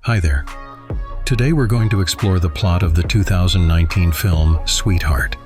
Hi there. Today we're going to explore the plot of the 2019 film Sweetheart.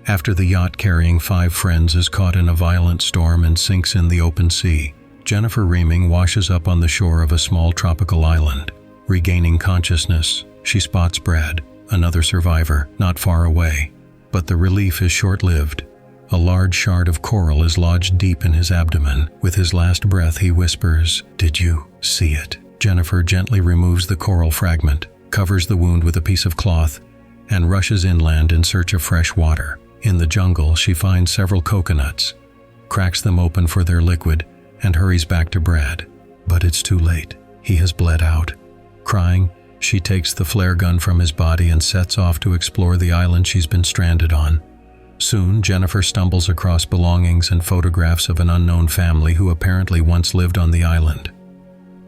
After the yacht carrying 5 friends is caught in a violent storm and sinks in the open sea, Jennifer Reaming washes up on the shore of a small tropical island. Regaining consciousness, she spots Brad, another survivor, not far away. But the relief is short-lived. A large shard of coral is lodged deep in his abdomen. With his last breath, he whispers, "Did you see it?" Jennifer gently removes the coral fragment, covers the wound with a piece of cloth, and rushes inland in search of fresh water. In the jungle, she finds several coconuts, cracks them open for their liquid, and hurries back to Brad. But it's too late. He has bled out. Crying, she takes the flare gun from his body and sets off to explore the island she's been stranded on. Soon, Jennifer stumbles across belongings and photographs of an unknown family who apparently once lived on the island.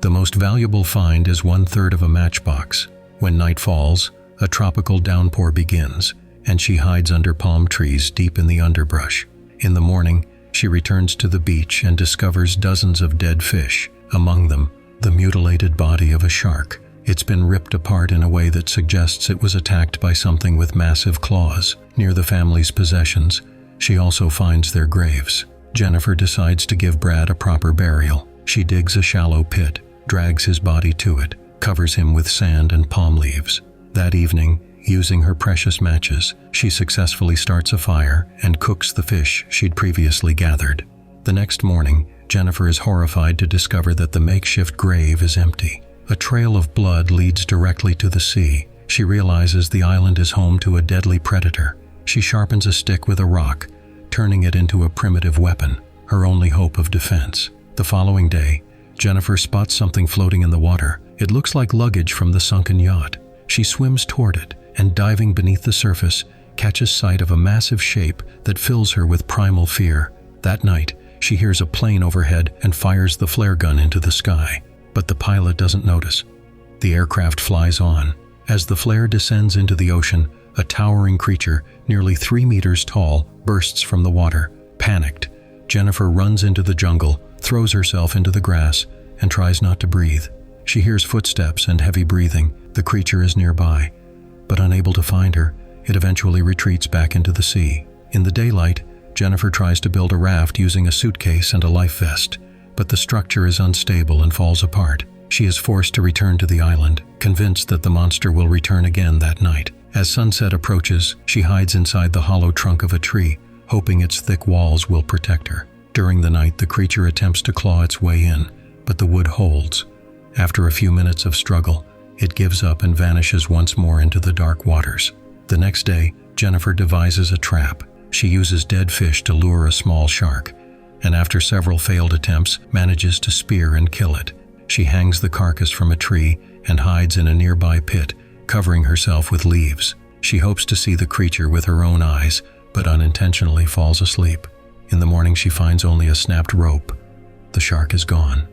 The most valuable find is 1/3 of a matchbox. When night falls, a tropical downpour begins, and she hides under palm trees deep in the underbrush. In the morning, she returns to the beach and discovers dozens of dead fish, among them, the mutilated body of a shark. It's been ripped apart in a way that suggests it was attacked by something with massive claws. Near the family's possessions, she also finds their graves. Jennifer decides to give Brad a proper burial. She digs a shallow pit, drags his body to it, covers him with sand and palm leaves. That evening, using her precious matches, she successfully starts a fire and cooks the fish she'd previously gathered. The next morning, Jennifer is horrified to discover that the makeshift grave is empty. A trail of blood leads directly to the sea. She realizes the island is home to a deadly predator. She sharpens a stick with a rock, turning it into a primitive weapon, her only hope of defense. The following day, Jennifer spots something floating in the water. It looks like luggage from the sunken yacht. She swims toward it and, diving beneath the surface, catches sight of a massive shape that fills her with primal fear. That night, she hears a plane overhead and fires the flare gun into the sky. But the pilot doesn't notice. The aircraft flies on. As the flare descends into the ocean, a towering creature, nearly 3 meters tall, bursts from the water. Panicked, Jennifer runs into the jungle, throws herself into the grass, and tries not to breathe. She hears footsteps and heavy breathing. The creature is nearby, but unable to find her, it eventually retreats back into the sea. In the daylight, Jennifer tries to build a raft using a suitcase and a life vest, but the structure is unstable and falls apart. She is forced to return to the island, convinced that the monster will return again that night. As sunset approaches, she hides inside the hollow trunk of a tree, hoping its thick walls will protect her. During the night, the creature attempts to claw its way in, but the wood holds. After a few minutes of struggle, it gives up and vanishes once more into the dark waters. The next day, Jennifer devises a trap. She uses dead fish to lure a small shark, and after several failed attempts, manages to spear and kill it. She hangs the carcass from a tree and hides in a nearby pit, covering herself with leaves. She hopes to see the creature with her own eyes, but unintentionally falls asleep. In the morning, she finds only a snapped rope. The shark is gone.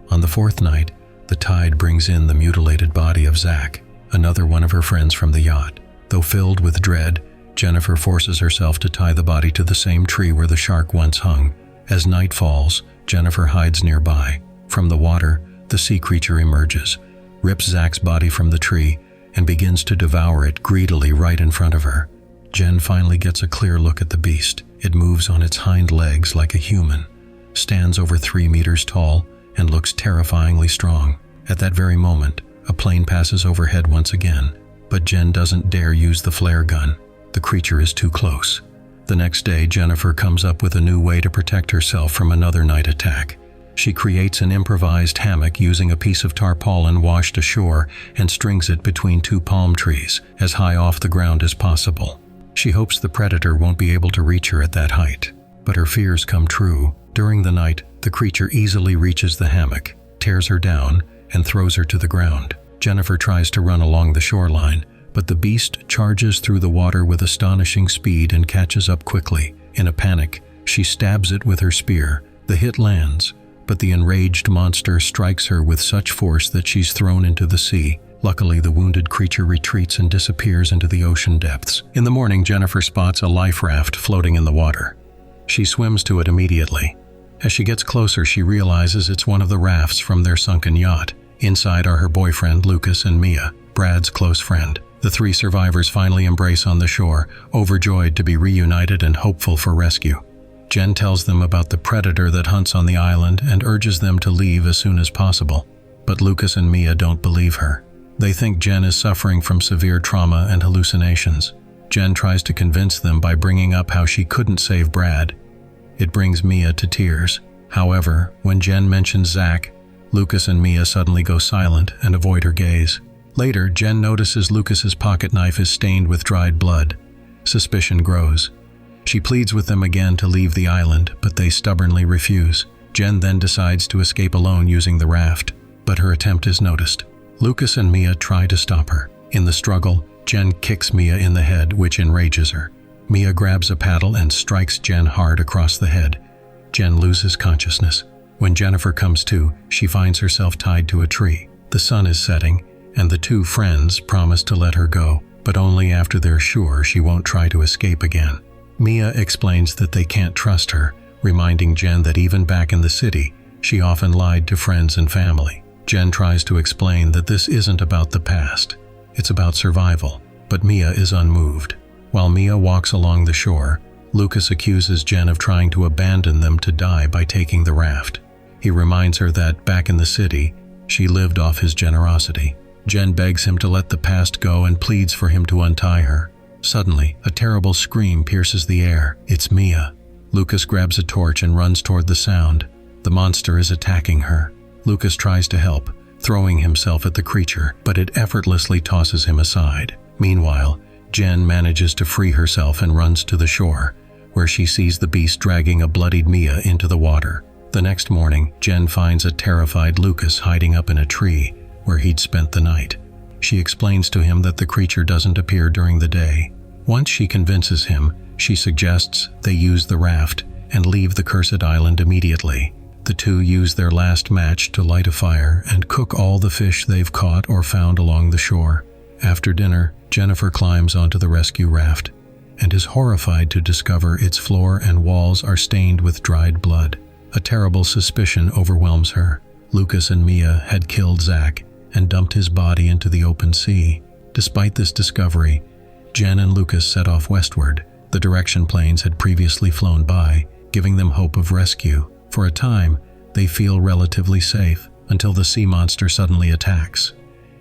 On the 4th night, the tide brings in the mutilated body of Zach, another one of her friends from the yacht. Though filled with dread, Jennifer forces herself to tie the body to the same tree where the shark once hung. As night falls, Jennifer hides nearby. From the water, the sea creature emerges, rips Zach's body from the tree, and begins to devour it greedily right in front of her. Jen finally gets a clear look at the beast. It moves on its hind legs like a human, stands over 3 meters tall, and looks terrifyingly strong. At that very moment, a plane passes overhead once again, but Jen doesn't dare use the flare gun. The creature is too close. The next day, Jennifer comes up with a new way to protect herself from another night attack. She creates an improvised hammock using a piece of tarpaulin washed ashore and strings it between 2 palm trees, as high off the ground as possible. She hopes the predator won't be able to reach her at that height, but her fears come true. During the night, the creature easily reaches the hammock, tears her down, and throws her to the ground. Jennifer tries to run along the shoreline, but the beast charges through the water with astonishing speed and catches up quickly. In a panic, she stabs it with her spear. The hit lands, but the enraged monster strikes her with such force that she's thrown into the sea. Luckily, the wounded creature retreats and disappears into the ocean depths. In the morning, Jennifer spots a life raft floating in the water. She swims to it immediately. As she gets closer, she realizes it's one of the rafts from their sunken yacht. Inside are her boyfriend, Lucas, and Mia, Brad's close friend. The three survivors finally embrace on the shore, overjoyed to be reunited and hopeful for rescue. Jen tells them about the predator that hunts on the island and urges them to leave as soon as possible. But Lucas and Mia don't believe her. They think Jen is suffering from severe trauma and hallucinations. Jen tries to convince them by bringing up how she couldn't save Brad. It brings Mia to tears. However, when Jen mentions Zach, Lucas and Mia suddenly go silent and avoid her gaze. Later, Jen notices Lucas's pocket knife is stained with dried blood. Suspicion grows. She pleads with them again to leave the island, but they stubbornly refuse. Jen then decides to escape alone using the raft, but her attempt is noticed. Lucas and Mia try to stop her. In the struggle, Jen kicks Mia in the head, which enrages her. Mia grabs a paddle and strikes Jen hard across the head. Jen loses consciousness. When Jennifer comes to, she finds herself tied to a tree. The sun is setting, and the two friends promise to let her go, but only after they're sure she won't try to escape again. Mia explains that they can't trust her, reminding Jen that even back in the city, she often lied to friends and family. Jen tries to explain that this isn't about the past. It's about survival, but Mia is unmoved. While Mia walks along the shore, Lucas accuses Jen of trying to abandon them to die by taking the raft. He reminds her that, back in the city, she lived off his generosity. Jen begs him to let the past go and pleads for him to untie her. Suddenly, a terrible scream pierces the air. It's Mia. Lucas grabs a torch and runs toward the sound. The monster is attacking her. Lucas tries to help, throwing himself at the creature, but it effortlessly tosses him aside. Meanwhile, Jen manages to free herself and runs to the shore, where she sees the beast dragging a bloodied Mia into the water. The next morning, Jen finds a terrified Lucas hiding up in a tree, where he'd spent the night. She explains to him that the creature doesn't appear during the day. Once she convinces him, she suggests they use the raft and leave the cursed island immediately. The two use their last match to light a fire and cook all the fish they've caught or found along the shore. After dinner, Jennifer climbs onto the rescue raft and is horrified to discover its floor and walls are stained with dried blood. A terrible suspicion overwhelms her. Lucas and Mia had killed Zach and dumped his body into the open sea. Despite this discovery, Jen and Lucas set off westward. The direction planes had previously flown by, giving them hope of rescue. For a time, they feel relatively safe until the sea monster suddenly attacks.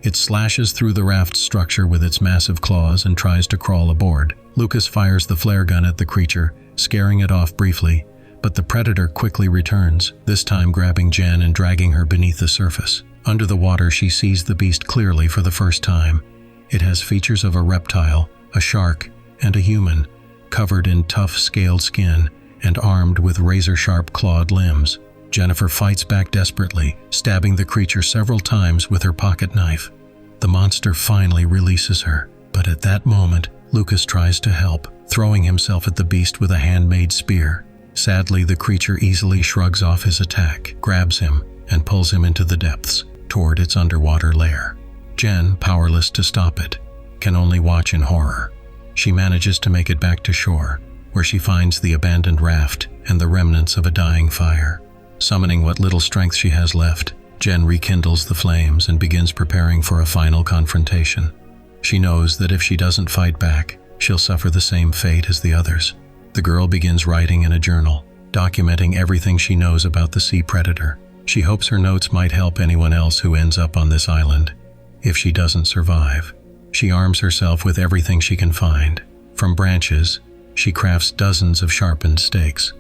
It slashes through the raft's structure with its massive claws and tries to crawl aboard. Lucas fires the flare gun at the creature, scaring it off briefly, but the predator quickly returns, this time grabbing Jen and dragging her beneath the surface. Under the water, she sees the beast clearly for the first time. It has features of a reptile, a shark, and a human, covered in tough, scaled skin and armed with razor-sharp clawed limbs. Jennifer fights back desperately, stabbing the creature several times with her pocket knife. The monster finally releases her, but at that moment, Lucas tries to help, throwing himself at the beast with a handmade spear. Sadly, the creature easily shrugs off his attack, grabs him, and pulls him into the depths, toward its underwater lair. Jen, powerless to stop it, can only watch in horror. She manages to make it back to shore, where she finds the abandoned raft and the remnants of a dying fire. Summoning what little strength she has left, Jen rekindles the flames and begins preparing for a final confrontation. She knows that if she doesn't fight back, she'll suffer the same fate as the others. The girl begins writing in a journal, documenting everything she knows about the sea predator. She hopes her notes might help anyone else who ends up on this island. If she doesn't survive, she arms herself with everything she can find. From branches, she crafts dozens of sharpened stakes.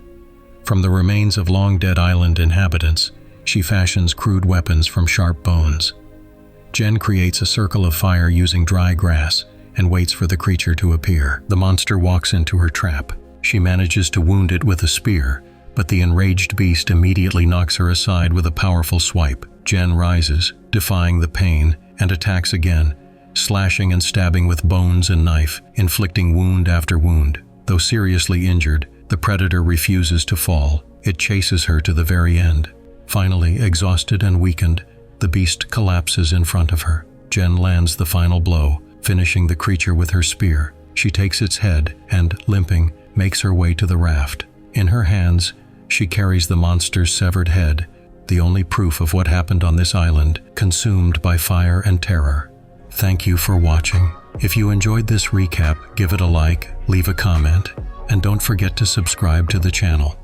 From the remains of long-dead island inhabitants, she fashions crude weapons from sharp bones. Jen creates a circle of fire using dry grass and waits for the creature to appear. The monster walks into her trap. She manages to wound it with a spear, but the enraged beast immediately knocks her aside with a powerful swipe. Jen rises, defying the pain, and attacks again, slashing and stabbing with bones and knife, inflicting wound after wound. Though seriously injured, the predator refuses to fall. It chases her to the very end. Finally, exhausted and weakened, the beast collapses in front of her. Jen lands the final blow, finishing the creature with her spear. She takes its head and, limping, makes her way to the raft. In her hands, she carries the monster's severed head, the only proof of what happened on this island, consumed by fire and terror. Thank you for watching. If you enjoyed this recap, give it a like, leave a comment, and don't forget to subscribe to the channel.